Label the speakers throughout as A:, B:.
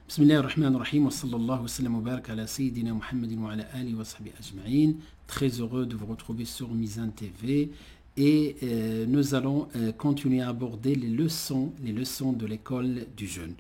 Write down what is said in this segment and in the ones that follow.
A: بسم الله الرحمن الرحيم وصلى الله وسلم وبارك على سيدنا محمد وعلى آله وصحبه أجمعين. Très heureux de vous retrouver sur Mizan TV et nous allons continuer à aborder les leçons de l'école du jeûne.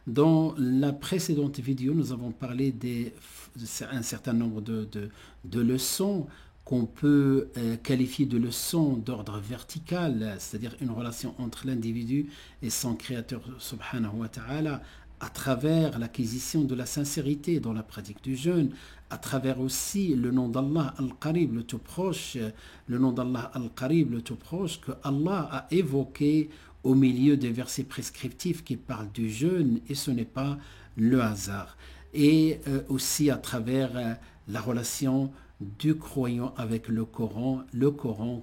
A: Dans la précédente vidéo, nous avons parlé d'un certain nombre de leçons qu'on peut qualifier de leçons d'ordre vertical, c'est-à-dire une relation entre l'individu et son créateur subhanahu wa ta'ala, à travers l'acquisition de la sincérité dans la pratique du jeûne, à travers aussi le nom d'Allah Al-Qarib, le tout proche, le nom d'Allah Al-Qarib, le tout proche, que Allah a évoqué au milieu des versets prescriptifs qui parlent du jeûne, et ce n'est pas le hasard. Et aussi à travers la relation du croyant avec le Coran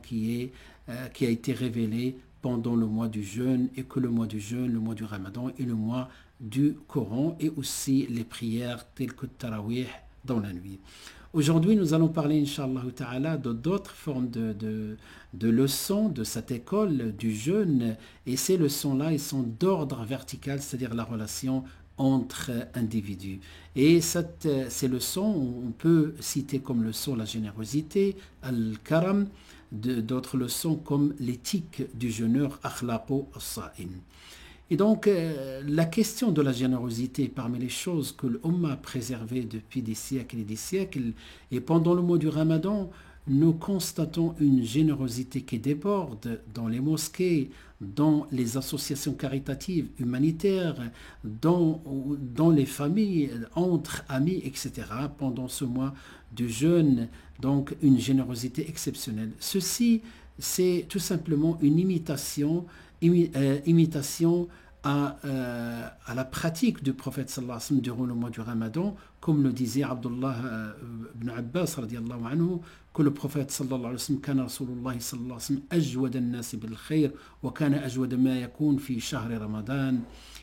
A: qui a été révélé pendant le mois du jeûne, et que le mois du jeûne, le mois du Ramadan et le mois du Coran, et aussi les prières telles que Tarawih dans la nuit. Aujourd'hui, nous allons parler, Inch'Allah Ta'ala, d'autres formes de leçons de cette école du jeûne, et ces leçons-là, elles sont d'ordre vertical, c'est-à-dire la relation entre individus. Et ces leçons, on peut citer comme leçon la générosité, al-karam, d'autres leçons comme l'éthique du jeûneur, akhlaqu as-sa'im. Et donc, la question de la générosité parmi les choses que l'Ummah a préservées depuis des siècles et des siècles, et pendant le mois du Ramadan, nous constatons une générosité qui déborde dans les mosquées, dans les associations caritatives, humanitaires, dans les familles, entre amis, etc. Pendant ce mois de jeûne, donc une générosité exceptionnelle. Ceci, c'est tout simplement une imitation à la pratique du prophète sallallahu alayhi wa sallam durant le mois du Ramadan, comme le disait Abdullah ibn Abbas radiyallahu anhu, que le prophète sallallahu alayhi wa sallam kana Rasulullah sallallahu alayhi wa sallam ajwad an-nas bil khayr wa kana ajwad ma yakun fi shahr Ramadan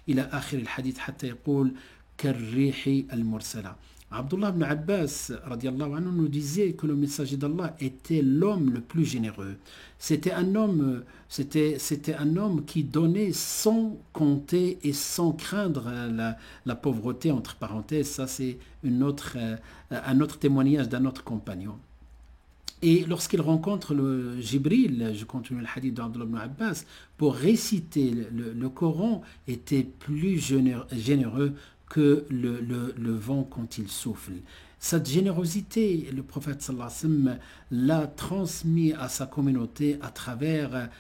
A: ila akhir al-hadith hatta yaqul karrihi al-mursala. Abdullah ibn Abbas radiallahu anhu nous disait que le messager d'Allah était l'homme le plus généreux. C'était un homme qui donnait sans compter et sans craindre la pauvreté, entre parenthèses. Ça, c'est un autre témoignage d'un autre compagnon. Et lorsqu'il rencontre le Jibril, je continue le hadith d'Abdullah ibn Abbas, pour réciter le Coran, était plus généreux que le vent quand il souffle. Cette générosité, le prophète sallallahu alayhi wa sallam l'a transmis à sa communauté à travers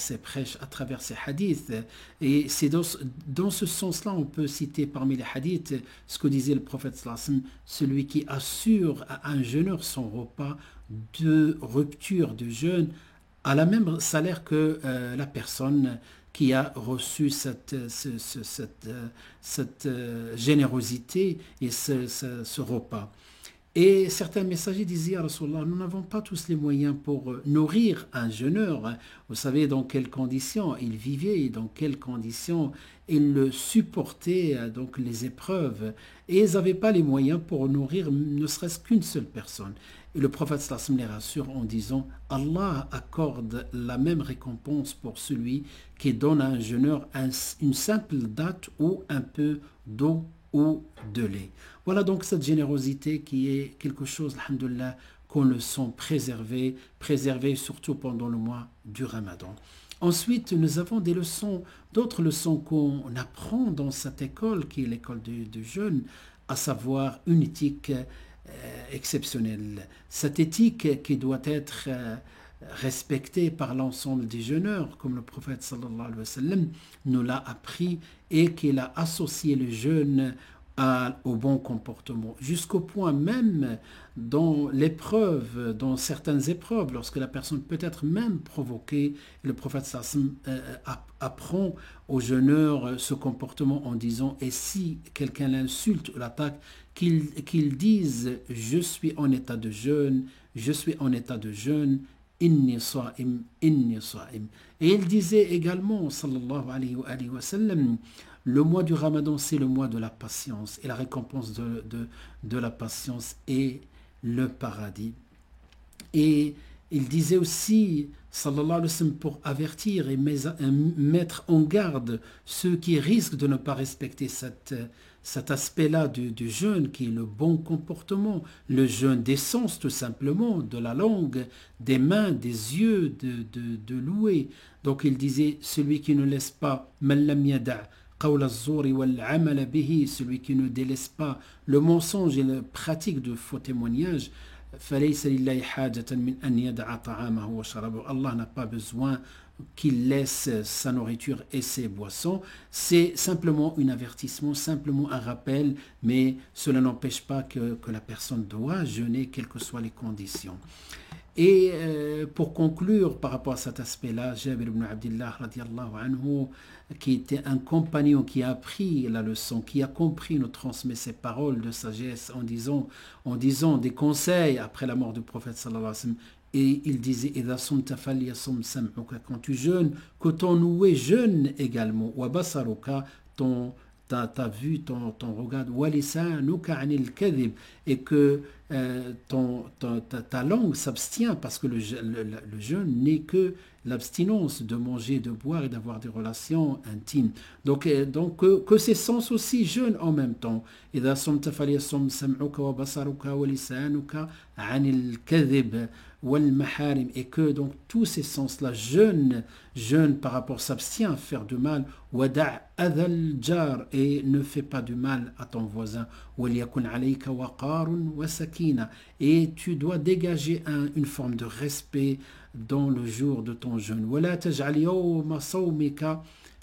A: ses prêches, à travers ses hadiths. Et c'est dans ce sens-là, on peut citer parmi les hadiths ce que disait le prophète sallallahu alayhi wa sallam: celui qui assure à un jeûneur son repas de rupture de jeûne a le même salaire que la personne qui a reçu cette générosité et ce repas. Et certains messagers disaient à Rasulallah: nous n'avons pas tous les moyens pour nourrir un jeûneur. Vous savez dans quelles conditions il vivait, dans quelles conditions il supportait donc les épreuves. Et ils n'avaient pas les moyens pour nourrir ne serait-ce qu'une seule personne. Et le prophète sallallahu alayhi wa sallam les rassure en disant: Allah accorde la même récompense pour celui qui donne à un jeûneur une simple date ou un peu d'eau ou de lait. Voilà donc cette générosité qui est quelque chose, alhamdoulilah, qu'on le sent préservé surtout pendant le mois du Ramadan. Ensuite, nous avons d'autres leçons qu'on apprend dans cette école qui est l'école du jeûne, à savoir une éthique exceptionnelle. Cette éthique qui doit être respectée par l'ensemble des jeûneurs, comme le prophète sallallahu alayhi wa sallam nous l'a appris, et qu'il a associé le jeûne au bon comportement, jusqu'au point même dans certaines épreuves, lorsque la personne peut être même provoquée, le prophète sallallahu alayhi wa sallam apprend aux jeûneurs ce comportement en disant: et si quelqu'un l'insulte ou l'attaque, qu'il dise: je suis en état de jeûne, je suis en état de jeûne, inni sa'im, inni sa'im. Et il disait également, sallallahu alayhi wa sallam, le mois du Ramadan, c'est le mois de la patience, et la récompense de la patience est le paradis. Et il disait aussi, sallallahu alayhi wa sallam, pour avertir et mettre en garde ceux qui risquent de ne pas respecter cet aspect-là du jeûne, qui est le bon comportement, le jeûne des sens tout simplement, de la langue, des mains, des yeux, de louer. Donc il disait, celui qui ne laisse pas man lam yada' قول الزور والعمل به, celui qui ne délaisse pas le mensonge et la pratique de faux témoignages, فليس لله حاجة من أن يدع طعامه وشرابه. Allah n'a pas besoin qu'il laisse sa nourriture et ses boissons. C'est simplement un avertissement, simplement un rappel, mais cela n'empêche pas que la personne doit jeûner, quelles que soient les conditions. Et pour conclure par rapport à cet aspect-là, Jabir ibn Abdillah radiallahu anhu, qui était un compagnon qui a appris la leçon, qui a compris, nous transmet ses paroles de sagesse en disant des conseils après la mort du prophète sallallahu alayhi wa sallam. Et il disait, quand tu jeûnes, que ton ouïe jeûne également, ta vue, ton regard, et que ta langue s'abstient, parce que le jeûne n'est que l'abstinence de manger, de boire et d'avoir des relations intimes. Donc que ces sens aussi jeûnent en même temps. Et que donc tous ces sens-là jeûnent par rapport, s'abstient à faire du mal, et ne fais pas du mal à ton voisin, et tu dois dégager une forme de respect dans le jour de ton jeûne.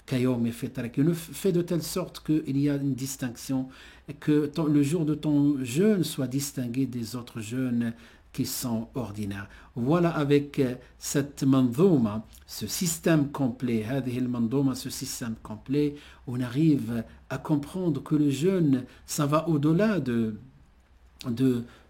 A: Fais de telle sorte qu'il y a une distinction, que le jour de ton jeûne soit distingué des autres jeûnes qui sont ordinaires. Voilà, avec cette mandouma, ce système complet, ce système complet, on arrive à comprendre que le jeûne, ça va au-delà de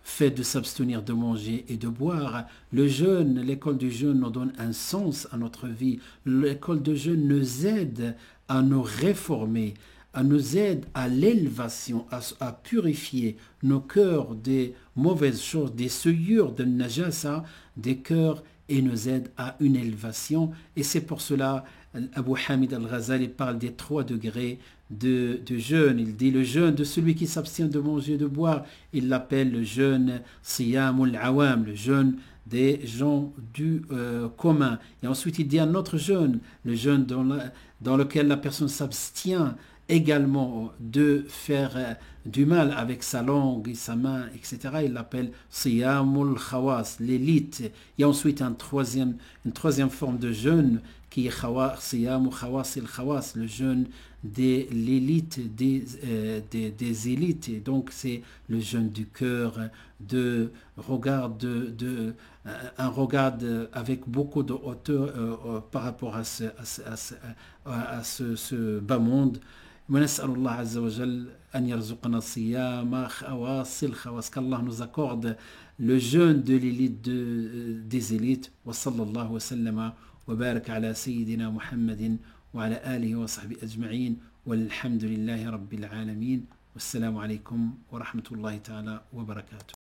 A: fait de s'abstenir de manger et de boire. Le jeûne, l'école du jeûne nous donne un sens à notre vie. L'école du jeûne nous aide à nous réformer, à nous aide à l'élévation, à purifier nos cœurs des mauvaises choses, des souillures de najasa des cœurs, et nous aide à une élévation. Et c'est pour cela Abu Hamid al-Ghazali parle des 3 degrés de jeûne. Il dit le jeûne de celui qui s'abstient de manger et de boire, il l'appelle le jeûne siyamul awam, le jeûne des gens du commun. Et ensuite il dit un autre jeûne, le jeûne dans lequel la personne s'abstient également de faire du mal avec sa langue et sa main, etc. Il l'appelle siyamul khawas, l'élite. Il y a ensuite une troisième forme de jeûne qui est siyamu khawas il khawas, le jeûne de l'élite des élites. Et donc c'est le jeûne du cœur, de regard, un regard avec beaucoup de hauteur par rapport à ce bas monde. ونسأل الله عز وجل أن يرزقنا الصيام خواص الخواص, qu'Allah nous accorde le jeûne de l'élite des élites. وصلى الله وسلم وبارك على سيدنا محمد وعلى آله وصحبه أجمعين والحمد لله رب العالمين والسلام عليكم ورحمة الله تعالى وبركاته.